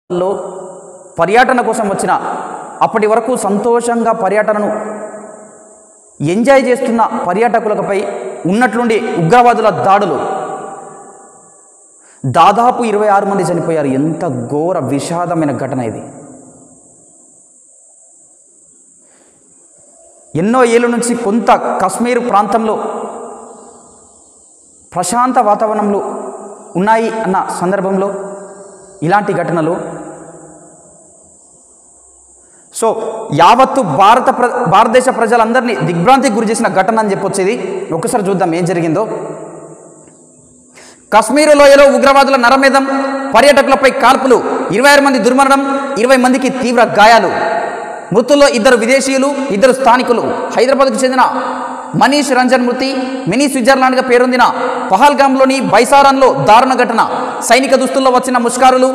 లో పర్యటన కోసం వచ్చిన అప్పటి వరకు సంతోషంగా పర్యటనను ఎంజాయ్ చేస్తున్న పర్యాటకులపై ఉన్నట్లుండి ఉగ్రవాదుల దాడులు దాదాపు 26 మంది చనిపోయారు. ఎంత ఘోర విషాదమైన ఘటన ఇది. ఎన్నో ఏళ్ళ నుంచి కొంత కశ్మీర్ ప్రాంతంలో ప్రశాంత వాతావరణంలో ఉన్నాయి అన్న సందర్భంలో ఇలాంటి ఘటనలు యావత్తు భారతదేశ ప్రజలందరినీ దిగ్భ్రాంతికి గురి చేసిన ఘటన అని చెప్పొచ్చు. ఇది ఒకసారి చూద్దాం ఏం జరిగిందో. కశ్మీర్ లోయలో ఉగ్రవాదుల నరమేధం, పర్యాటకులపై కాల్పులు, 26 మంది దుర్మరణం, 20 మందికి తీవ్ర గాయాలు. మృతుల్లో 2 విదేశీయులు, 2 స్థానికులు. హైదరాబాద్కు చెందిన మనీష్ రంజన్ మృతి. మినీ స్విట్జర్లాండ్గా పేరొందిన పహల్గామ్లోని బైసారాన్లో దారుణ ఘటన. సైనిక దుస్తుల్లో వచ్చిన ముష్కారులు